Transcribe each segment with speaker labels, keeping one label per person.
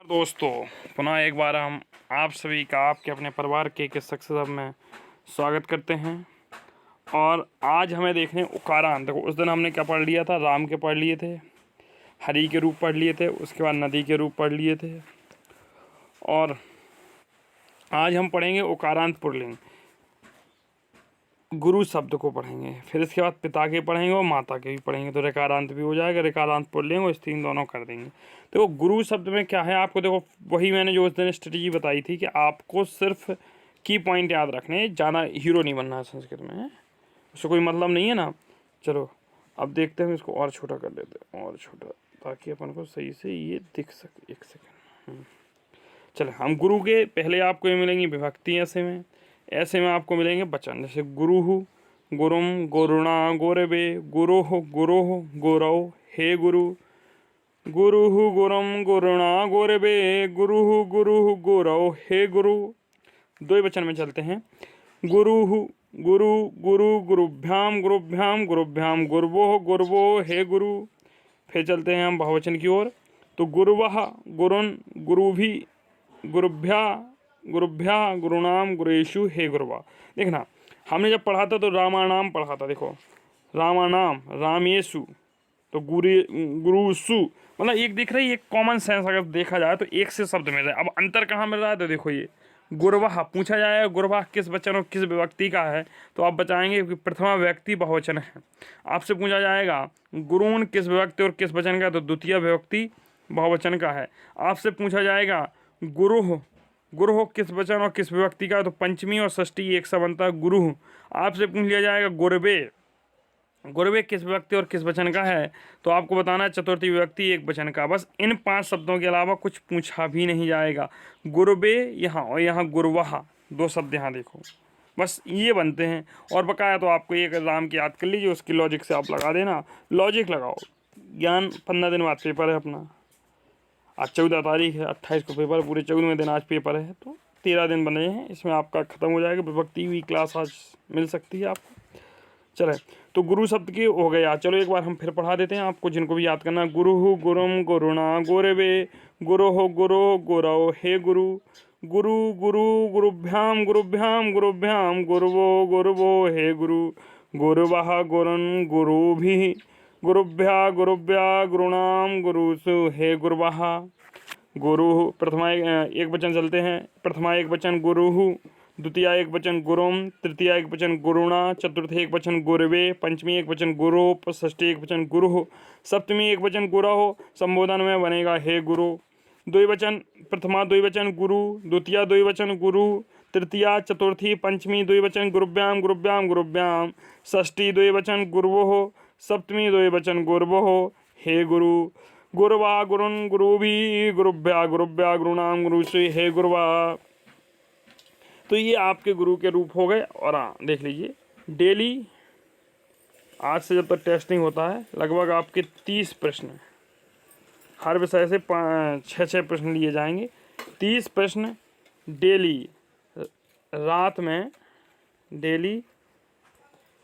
Speaker 1: दोस्तों, पुनः एक बार हम आप सभी का आपके अपने परिवार के सक्सेस हब में स्वागत करते हैं। और आज हमें देखने उकारान। देखो, उस दिन हमने क्या पढ़ लिया था? राम के पढ़ लिए थे, हरि के रूप पढ़ लिए थे, उसके बाद नदी के रूप पढ़ लिए थे। और आज हम पढ़ेंगे उकारांत पुल्लिंग, गुरु शब्द को पढ़ेंगे। फिर इसके बाद पिता के पढ़ेंगे और माता के भी पढ़ेंगे, तो ऋकारांत भी हो जाएगा। ऋकारांत पुल्लिंग और स्त्रीलिंग दोनों कर देंगे। तो गुरु शब्द में क्या है आपको, देखो वही मैंने जो उस दिन स्ट्रेटेजी बताई थी कि आपको सिर्फ की पॉइंट याद रखने, ज़्यादा हीरो नहीं बनना है संस्कृत में, उससे कोई मतलब नहीं है ना। चलो अब देखते हैं, इसको और छोटा कर देते हैं, और छोटा, ताकि अपन को सही से ये दिख सके। एक सेकेंड। चलो, हम गुरु के पहले आपको ये मिलेंगी विभक्ति, ऐसे में आपको मिलेंगे वचन, जैसे गुरुहु, गुरुम, गुरुणा, गोरवे, गुरोह, गुरोह, गुरौ, हे गुरु, गुरुहु, गुरुम, गुरुणा, गोरवे, गुरुहु, गुरुहु, गुरौ, हे गुरु। दो ही वचन में चलते हैं। गुरुहु, गुरु, गुरु, गुरुभ्याम, गुरुभ्याम, गुरुभ्याम, गुरवोह, गुरवो, हे गुरु। फिर चलते हैं हम बहुवचन की ओर। तो गुरुवः, गुरुन, गुरुभी, गुरुभ्या, गुरुभ्या, गुरुनाम, गुरुषु, हे गुरुवा। देखना, हमने जब पढ़ा था तो रामानाम पढ़ा था। देखो, रामानाम, रामेशु, तो गुरुसु, मतलब एक दिख रही है, एक कॉमन सेंस अगर देखा जाए तो एक से शब्द मिल रहा है। अब अंतर कहाँ मिल रहा है? तो देखो, ये गुरवाह पूछा जाएगा, गुरवाह किस वचन और किस विभक्ति का है, तो आप बताएंगे कि प्रथमा व्यक्ति बहुवचन है। आपसे पूछा जाएगा गुरुन किस विभक्ति और किस वचन का, तो द्वितीय विभक्ति बहुवचन का है। आपसे पूछा जाएगा गुरुह, गुरुह किस वचन और किस विभक्ति का, तो पंचमी और षष्ठी एक सा बनता है गुरुह। आपसे पूछ लिया जाएगा गुरबे, गुरबे किस विभक्ति और किस वचन का है, तो आपको बताना है चतुर्थी विभक्ति एक वचन का। बस इन 5 शब्दों के अलावा कुछ पूछा भी नहीं जाएगा। गुरबे यहाँ और यहाँ गुरवाहा, 2 शब्द यहाँ देखो, बस ये बनते हैं। और बकाया तो आपको एक राम की याद कर लीजिए, उसकी लॉजिक से आप लगा देना। लॉजिक लगाओ, ज्ञान 15 दिन बाद पेपर है अपना। आज 14 तारीख है, 28 को पेपर, पूरे 14वें दिन आज पेपर है, तो 13 दिन बने हैं, इसमें आपका ख़त्म हो जाएगा। विभक्ति हुई क्लास आज मिल सकती है आपको। चले, तो गुरु शब्द की हो गया। चलो एक बार हम फिर पढ़ा देते हैं आपको, जिनको भी याद करना। गुरुहु, गुरुम, गुरुणा, गोरवे, गुरोह, गुरो, गुरौ, हे गुरु, गुरु, गुरु, गुरुभ्याम, गुरुभ्याम, गुरुभ्याम, गुरुवो, गुरुवो, हे गुरु, गुरुवः, गुरुन्, गुरुभिः, गुरुभ्या, गुरुभ्या, गुरुणाम, गुरुसु, हे गुरुवः। गुरु प्रथमा एक वचन चलते हैं। प्रथमा एक वचन गुरुहु, द्वितीय एक वचन गुरुम, तृतीय एक वचन गुरुणा, चतुर्थ एक वचन गुरवे, पंचमी एक वचन गुरु, षष्ठी एक वचन गुरु, सप्तमी एक वचन गुरहो। संबोधन में बनेगा हे गुरु। द्विवचन, प्रथमा द्विवचन गुरु, द्वितीय द्विवचन गुरु, तृतीया चतुर्थी पंचमी द्विवचन गुरुभ्याम, गुरुभ्याम, गुरुभ्याम, षष्ठी द्विवचन गुरुवोः, सप्तमी द्विवचन गुरुवोः, हे गुरु। गुरुवा, गुरुन्, गुरुभी, गुरुभ्या, गुरुभ्या, गुरुणाम, गुरुषु, हे गुरुवा। तो ये आपके गुरु के रूप हो गए। और हाँ, देख लीजिए, डेली आज से जब तक टेस्टिंग होता है लगभग आपके 30 प्रश्न, हर विषय से 6-6 प्रश्न लिए जाएंगे। 30 प्रश्न डेली रात में, डेली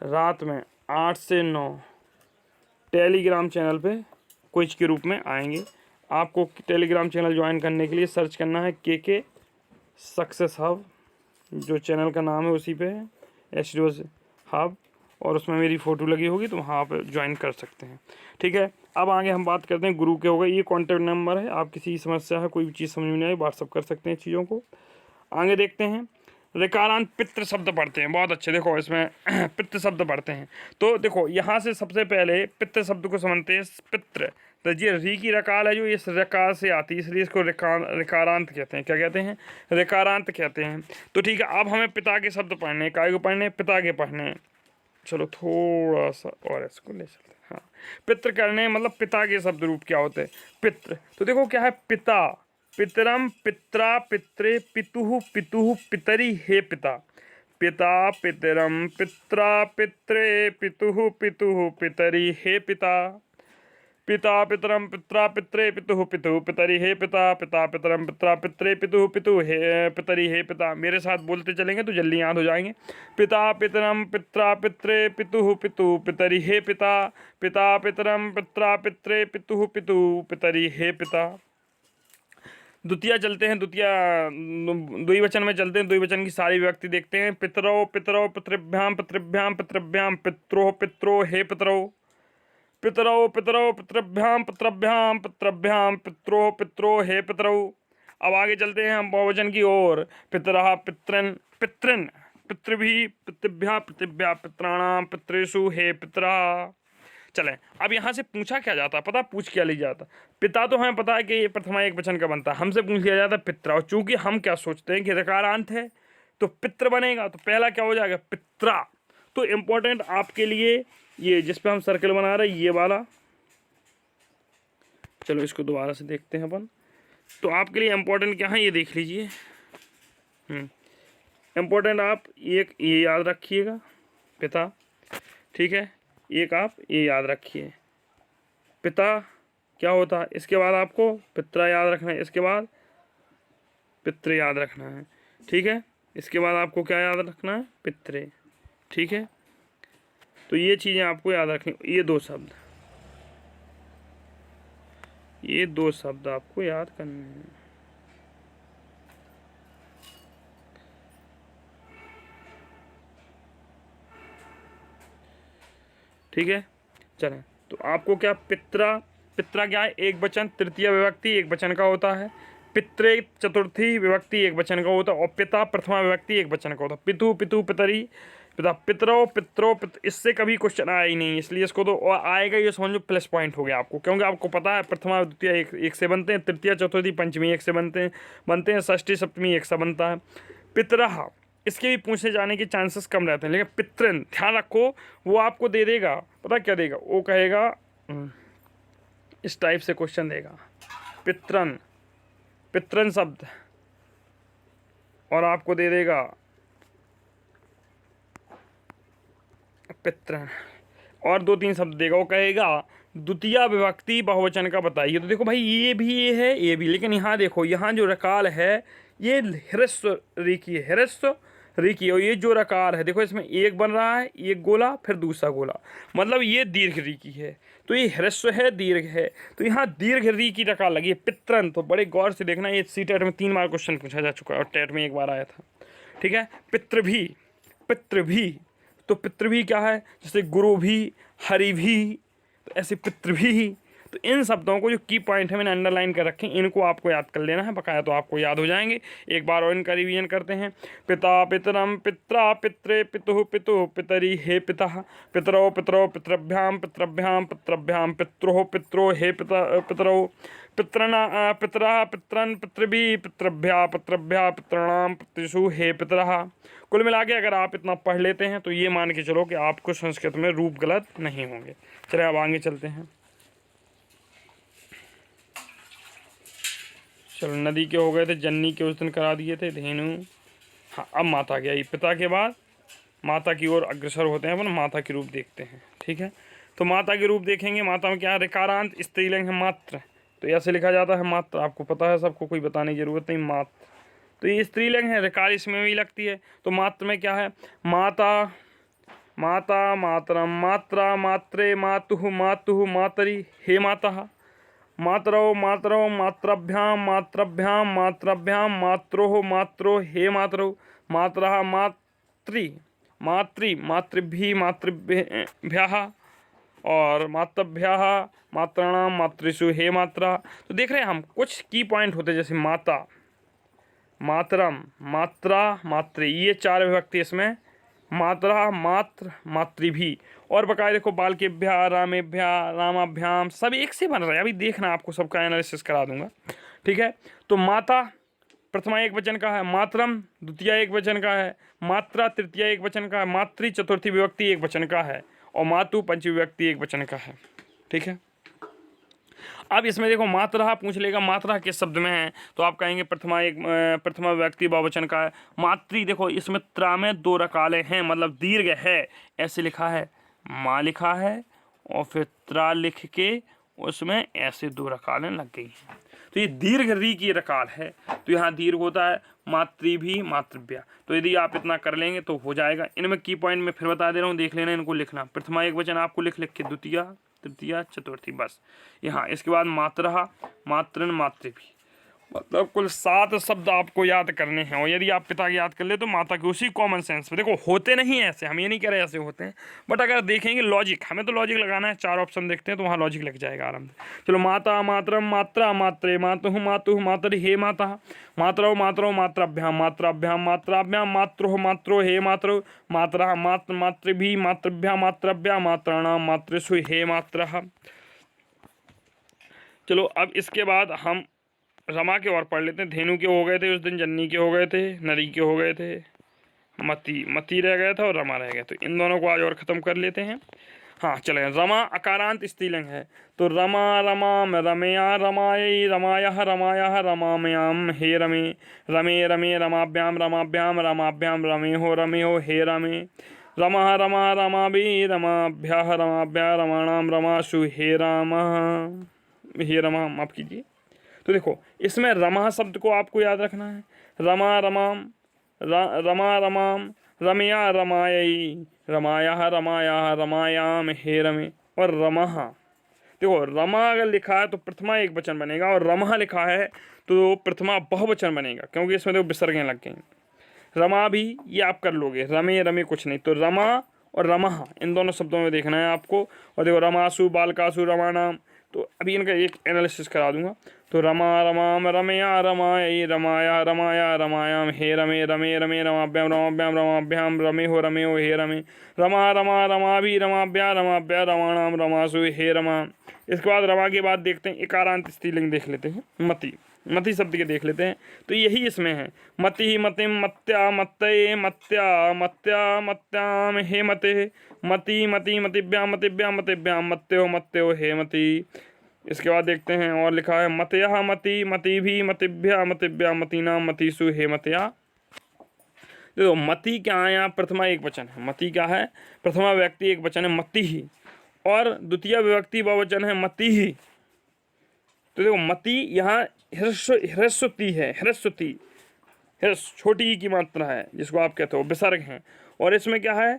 Speaker 1: रात में 8 से 9 टेलीग्राम चैनल पे क्विज के रूप में आएंगे। आपको टेलीग्राम चैनल ज्वाइन करने के लिए सर्च करना है के सक्सेस हब, जो चैनल का नाम है उसी पे है, एसडीओ हब, और उसमें मेरी फ़ोटो लगी होगी, तो वहाँ पे ज्वाइन कर सकते हैं। ठीक है, अब आगे हम बात करते हैं गुरु के हो गए। ये कॉन्टैक्ट नंबर है, आप किसी समस्या है, कोई भी चीज़ समझ में नहीं आए, व्हाट्सअप कर सकते हैं चीज़ों को। आगे देखते हैं, ऋकारांत पितृ शब्द पढ़ते हैं। बहुत अच्छे, देखो इसमें पितृ शब्द पढ़ते हैं। तो देखो, यहाँ से सबसे पहले पितृ शब्द को समझते हैं। पितृ, तो ये री की रकाल है जो इस रकार से आती है, इसलिए इसको ऋकारांत कहते हैं। क्या कहते हैं? ऋकारांत कहते हैं। तो ठीक है, अब हमें पिता के शब्द पढ़ने, काय को पढ़ने? पिता के पढ़ने। चलो थोड़ा सा और इसको ले चलते हैं। हाँ, पितृ करने मतलब पिता के शब्द रूप क्या होते हैं? पितृ, तो देखो क्या है? पिता, पितरम, पित्रा, पित्रे, पितुः, पितुः, पितरी, हे पिता। पिता, पितरम, पित्रा, पित्रे, पितुः, पितुः, पितरी, हे पिता। पिता, पितरम, पित्रा, पित्रे, पितुः, पितुः, पितरी, हे पिता। पिता, पितरम, पित्रा, पित्रे, पितुः, पितुः, हे पितरी, हे पिता। मेरे साथ बोलते चलेंगे तो जल्दी याद हो जाएंगे। पिता, पितरम, पित्रा, पित्रे, पितुः, पितुः, पितरी, हे पिता। पिता, पितरम, पित्रा, पित्रे, पितुः, पितुः, पितरी, हे पिता। द्वितीय चलते हैं, द्वितीय द्विवचन में चलते हैं। द्विवचन की सारी विभक्ति देखते हैं। पितरो पितरो पितृभ्याम पितृभ्याम पितृभ्याम पित्रो पित्रो हे पितरो, पितरो पितरो पितृभ्याम पितृभ्याम पितृभ्याम पित्रो पित्रो हे पितरो। अब आगे चलते हैं हम बहुवचन की ओर। पितरः पितृन पितृन पितृभि पितृभ्या पितृभ्या पितराणाम पितृषु हे पितरः। चलें, अब यहाँ से पूछा क्या जाता है, पता पूछ क्या लिया जाता। पिता तो हमें पता है कि ये प्रथमा एक वचन का बनता है, हमसे पूछ लिया जाता है पित्रा। और चूंकि हम क्या सोचते हैं कि ऋकारांत है तो पित्र बनेगा, तो पहला क्या हो जाएगा पित्रा। तो इम्पोर्टेंट आपके लिए ये जिस पे हम सर्कल बना रहे हैं ये वाला, चलो इसको दोबारा से देखते हैं अपन। तो आपके लिए इम्पोर्टेंट क्या है ये देख लीजिए। इम्पोर्टेंट आप एक ये याद रखिएगा पिता, ठीक है। एक आप ये याद रखिए पिता क्या होता है, इसके बाद आपको पित्रा याद रखना है, इसके बाद पितृ याद रखना है, ठीक है। इसके बाद आपको क्या याद रखना है पितृ, ठीक है। तो ये चीज़ें आपको याद रखनी, ये दो शब्द आपको याद करने हैं। ठीक है, चलें। तो आपको क्या पित्रा क्या है एक वचन, तृतीय विभक्ति एक वचन का होता है। पित्रे चतुर्थी विभक्ति एक वचन का होता है। और पिता प्रथमा विभक्ति एक वचन का होता है। पितु पितु पितरी पिता पितरो पितरो इससे कभी क्वेश्चन आया ही नहीं, इसलिए इसको तो और आएगा ये समझ लो प्लस पॉइंट हो गया आपको, क्योंकि आपको पता है प्रथमा द्वितीय एक से बनते हैं, तृतीय चतुर्थी पंचमी एक से बनते हैं, षष्ठी सप्तमी एक से बनता है। पितरः इसके भी पूछे जाने के चांसेस कम रहते हैं, लेकिन पितृन ध्यान रखो वो आपको दे देगा, पता क्या देगा, वो कहेगा इस टाइप से क्वेश्चन देगा पितृन शब्द, और आपको दे देगा पितृन और दो तीन शब्द देगा। वो कहेगा द्वितीय विभक्ति बहुवचन का बताइए। तो देखो भाई ये भी ये है ये भी, लेकिन यहाँ देखो यहाँ जो रकाल है ये ह्रस्व रीकी है, ह्रस्व रीकी। और ये जो रकार है देखो इसमें एक बन रहा है, एक गोला फिर दूसरा गोला, मतलब ये दीर्घ रीकी है। तो ये ह्रस्व है दीर्घ है, तो यहाँ दीर्घ रीकी रकार लगी है पितृन। तो बड़े गौर से देखना, ये सी-टेट में 3 बार क्वेश्चन पूछा जा चुका है और टेट में 1 बार आया था, ठीक है। पितृभी तो पितृभी क्या है, जैसे गुरु भी हरि भी, तो ऐसे पितृभी। तो इन शब्दों को जो की पॉइंट है मैंने अंडरलाइन कर रखे हैं, इनको आपको याद कर लेना है, बकाया तो आपको याद हो जाएंगे। एक बार और इनका रिवीजन करते हैं। पिता पितरम पित्रा पित्रे पितुः पितुः पितरी हे पिता, पितरो पितरो पितृभ्याम पितृभ्याम पितृभ्याम पित्रोः पित्रो हे पितरो, पितृना पितरः पितरन पितृभि पितृभ्या पितृभ्या पितॄणाम पितृषु हे पितरः। कुल मिला के अगर आप इतना पढ़ लेते हैं तो ये मान के चलो कि आपको संस्कृत में रूप गलत नहीं होंगे। चलिए अब आगे चलते हैं। चलो नदी के हो गए थे, जन्नी के उस दिन करा दिए थे, धेनु। हाँ अब माता के आई, पिता के बाद माता की ओर अग्रसर होते हैं अपन, माता के रूप देखते हैं, ठीक है। तो माता के रूप देखेंगे। माता में क्या है, ऋकारांत स्त्रीलिंग है मात्र, तो ऐसे लिखा जाता है मात्र, आपको पता है सबको, कोई बताने की जरूरत नहीं, मात्र। तो ये स्त्रीलिंग है, ऋकार इसमें भी लगती है। तो मात्र में क्या है, माता माता मातरम मात्रा मात्रे मातुः मातुः मातरी हे माता, मातरो मातरो मातृभ्याम मातृभ्याम मातृभ्याम मात्रोः मात्रो हे मातरो, मातरः मातृ मातृ मातृभ्यः मातृभ्यः और मातृभ्यः मातॄणाम मातृषु हे मात्रा। तो देख रहे हैं हम कुछ की पॉइंट होते हैं, जैसे माता मातरम मात्रा मातृ, ये 4 विभक्ति इसमें, मातरा मात्र मातृभी। और बकाया देखो बालकेभ्या रामेभ्या रामाभ्याम सब एक से बन रहा है, अभी देखना आपको सबका एनालिसिस करा दूंगा, ठीक है। तो माता प्रथमा एक वचन का है, मातरम द्वितीय एक वचन का है, मात्रा तृतीय एक वचन का है, मातृ चतुर्थी विभक्ति एक वचन का है, और मातु पंचमी विभक्ति एक वचन का है, ठीक है। अब इसमें देखो मात्रा पूछ लेगा, मात्रा किस शब्द में है, तो आप कहेंगे प्रथमा विभक्ति बहुवचन का है। मातृ देखो इसमें त्रा में 2 रकाले हैं, मतलब दीर्घ है, ऐसे लिखा है, माँ लिखा है और फिर त्रा लिख के उसमें ऐसे 2 रकालें लग गई हैं। तो ये दीर्घ री की रकाल है, तो यहाँ दीर्घ होता है मातृभी मातृभ्या। तो यदि आप इतना कर लेंगे तो हो जाएगा। इनमें की पॉइंट में फिर बता दे रहा हूँ, देख लेना, इनको लिखना। प्रथमा एक वचन आपको लिख के द्वितीय तृतीय चतुर्थी, बस यहाँ। इसके बाद मातरः मातृन मातृभी, मतलब कुल 7 शब्द आपको याद करने हैं, और यदि आप पिता की याद कर ले तो माता की, उसी कॉमन सेंस पे। देखो होते नहीं ऐसे, हम ये नहीं कह रहे ऐसे होते हैं, बट अगर देखेंगे लॉजिक, हमें तो लॉजिक लगाना है, 4 ऑप्शन देखते हैं तो वहाँ लॉजिक लग जाएगा आराम से। चलो, माता, मातरम, मात्रा, मात्रे, मातुः, मातुः, मातरि, हे माता, मातरौ, मातरौ, मात्राभ्याम, मात्राभ्याम, मात्राभ्याम, मातृः, मातरो, हे मातरौ, मातरः, मातृभिः, मातृभ्याम, मात्राभ्याम, मात्राणाम, मातृषु, हे मातरः। चलो, अब इसके बाद हम रमा के और पढ़ लेते हैं। धेनु के हो गए थे उस दिन, जन्नी के हो गए थे, नरी के हो गए थे, मती रह गया था और रमा रह गया। तो इन दोनों को आज और ख़त्म कर लेते हैं। हाँ चले, रमा अकारांत स्त्रीलिंग है, तो रमा, रमाम, रमया, रमायै, रमायः, रमायः, रमाम्याम, हे रमे, रमे, रमे, रमाभ्याम, रमाभ्याम, रमाभ्याम, रमेहो, रमेहो, हे रमे, रमा, रमा, रमाभि, रमाभ्याः, रमाभ्याः, रमाणाम, रमासु, हे रामः, हे रमा, माफ़ कीजिए। तो देखो, इसमें रमा शब्द को आपको याद रखना है। रमा, रमाम, रमा, रमाम, रमया, रमायै, रमायः, रमायाः, रमायाम, हे रमे, और रमः। देखो, रमा अगर लिखा है तो प्रथमा एक वचन बनेगा, और रमः लिखा है तो प्रथमा बहुवचन बनेगा, क्योंकि इसमें देखो विसर्गें लग गई। रमा भी ये आप कर लोगे, रमे रमे कुछ नहीं, तो रमा और रमः इन दोनों शब्दों में देखना है आपको। और देखो, रमासु, बालकासु, रमाणाम, तो अभी इनका एक एनालिसिस करा दूंगा। तो रमा, रमाम, रमया, रमायै, रमाया, रमाया, रमायाम, हे रमे, रमे, रमे, रमाभ्याम, रमाभ्याम, रमाभ्याम, रमेहो, रमेहो, हे रमे, रमा, रमा, रमाभि, रमाभ्या, रमाभ्या, रमाणाम, रमासु, हे रमा। इसके बाद रमा के बाद देखते हैं इकारांत स्त्रीलिंग देख लेते हैं, मति। मति शब्द के देख लेते हैं, तो यही इसमें है। मति, मतिम, मत्या, मत्तये, मत्या, मत्या, मत्याम, हे मते, मति, मति, मतिभ्याम, मतिभ्याम, मतिभ्याम, मत्यो, मत्यो, हे मति। इसके बाद देखते हैं और लिखा है मतयः, मति, मतिभि, मतिभ्या, मतिभ्या, मतीनाम, मतीसु, हे मतया। देखो, मति क्या है यहाँ, प्रथमा एक वचन है। मति क्या है, प्रथमा व्यक्ति एक वचन है, मति ही, और द्वितीय विभक्ति बहुवचन है, मति ही। तो देखो, मति यहाँ ह्रस्वती है, ह्रस्वती, छोटी की मात्रा है जिसको आप कहते हो, विसर्ग हैं। और इसमें क्या है,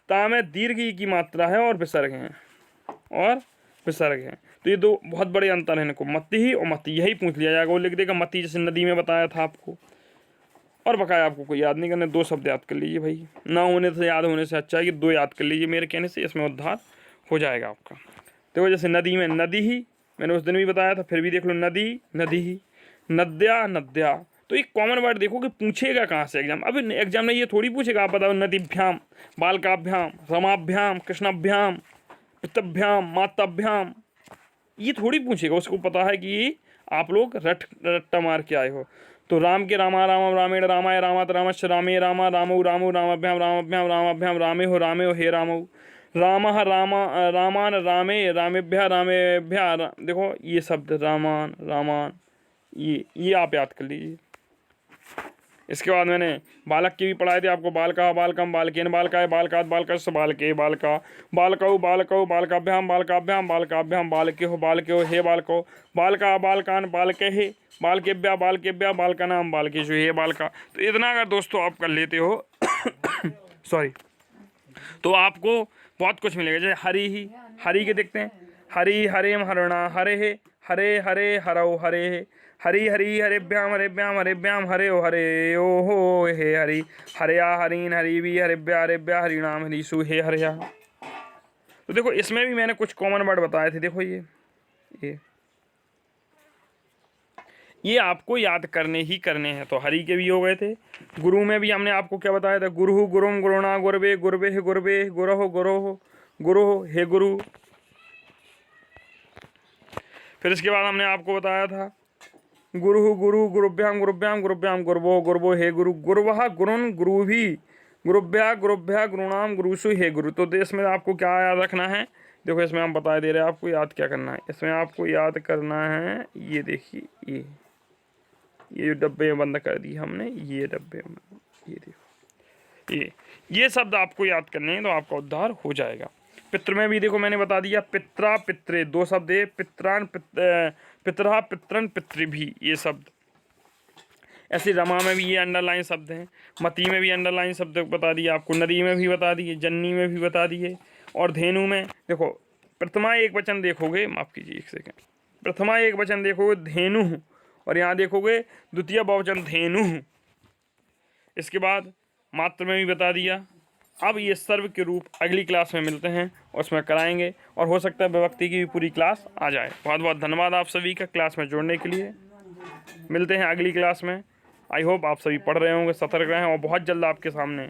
Speaker 1: ता में दीर्घ की मात्रा है और विसर्ग हैं, और विसर्ग हैं। तो ये दो बहुत बड़े अंतर हैं इनको, मति ही और मति, यही पूछ लिया जाएगा। वो लिख देगा मति, जैसे नदी में बताया था आपको, और बकाया आपको कोई याद नहीं करने, 2 शब्द याद कर लीजिए भाई, ना होने से याद होने से अच्छा है कि 2 याद कर लीजिए मेरे कहने से, इसमें उद्धार हो जाएगा आपका। देखो, जैसे नदी में नदी ही, मैंने उस दिन भी बताया था, फिर भी देख लो, नदी, नदी ही, नद्या, नद्या। तो एक कॉमन वर्ड देखो कि पूछेगा कहाँ से एग्जाम। अब एग्जाम ने ये थोड़ी पूछेगा, आप बताओ, नदीभ्याम, बालकाभ्याम, रमाभ्याम, कृष्णाभ्याम, पितभ्याम, माताभ्याम, ये थोड़ी पूछेगा। उसको पता है कि आप लोग रट्टा मार के आए हो। तो राम के रामा, रामम, रामेण, रामाय, रामात, रामश्च, रामे, रामा, रामौ, रामौ, रामाभ्याम, रामाभ्याम, रामाभ्याम, रामे हो, हे रामौ, रामः, रामान, रामे, रामेभ्या, रामेभ्या, देखो ये शब्द रामान, रामान, ये आप याद कर लीजिए। इसके बाद मैंने बालक की भी पढ़ाए थे आपको, बालका, बालकम, बालकेन, बालकाय, बालकात, बालकस, बालके, बालका, बालकौ, बालकौ, बालकाभ्याम, बालकाभ्याम, बालकाभ्याम, बालके हो, हे बालको, बालका, बालकान, बालके, बालकेभ्या, बालकेभ्या, बालकानाम, बालकेषु, हे बालका। तो इतना अगर दोस्तों आप कर लेते हो सॉरी, तो आपको बहुत कुछ मिलेगा। जैसे हरि ही, हरि के देखते हैं, हरि, हरेम, हरणा, हरे, हरे, हरे, हरौ, हरे, हरि, हरि, हरेभ्याम, हरेभ्याम, हरेभ्याम, हरे ओ हो, हे हरि, हरया, हरीन, हरिवी, हरेभ्या, हरेभ्या, हरिणाम, हरीसु, हे हरया। तो देखो, इसमें भी मैंने कुछ कॉमन वर्ड बताए थे। देखो, ये आपको याद करने ही करने हैं। तो हरि के भी हो गए थे। गुरु में भी हमने आपको क्या बताया था, गुरु, गुरुम, गुरुणा, गुरवे, गुरवे, गुरवे, गुरहो, गुरोहो, गुरु, हे गुरु। फिर इसके बाद हमने आपको बताया था गुरु, गुरु, गुरुभ्याम, गुरुभ्याम, गुरुभ्याम, गुरवो, गुरवो, हे गुरु, गुरुवः, गुरुन, गुरुभी, गुरुभ्या, गुरुभ्या, गुरुणाम, गुरुसु, हे गुरु। तो इसमें आपको क्या याद रखना है, देखो इसमें हम बता दे रहे हैं आपको याद क्या करना है। इसमें आपको याद करना है, ये देखिए, ये जो डब्बे में बंद कर दी हमने, ये डब्बे में, ये देखो, ये शब्द आपको याद करने हैं, तो आपका उद्धार हो जाएगा। पितृ में भी देखो मैंने बता दिया, पित्रा, पित्रे, 2 शब्द है, पित्रान, पितरा, पित्रन, पितृभी, ये शब्द। ऐसे रमा में भी ये अंडरलाइन शब्द हैं, मती में भी अंडरलाइन शब्द बता दिए आपको, नदी में भी बता दिए, जन्नी में भी बता दिए, और धेनु में देखो प्रथमा एक वचन देखोगे, माफ़ कीजिए एक सेकेंड, प्रथमा एक वचन देखोगे धेनु, और यहाँ देखोगे द्वितीय बहुवचन धेनु। इसके बाद मात्र में भी बता दिया। अब ये सर्व के रूप अगली क्लास में मिलते हैं और उसमें कराएंगे, और हो सकता है विभक्ति की भी पूरी क्लास आ जाए। बहुत बहुत धन्यवाद आप सभी का क्लास में जुड़ने के लिए। मिलते हैं अगली क्लास में। आई होप आप सभी पढ़ रहे होंगे, सतर्क रहें, और बहुत जल्द आपके सामने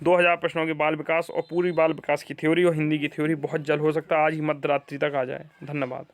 Speaker 1: 2000 प्रश्नों के बाल विकास और पूरी बाल विकास की थ्योरी और हिंदी की थ्योरी बहुत जल्द, हो सकता है आज ही मध्य रात्रि तक आ जाए। धन्यवाद।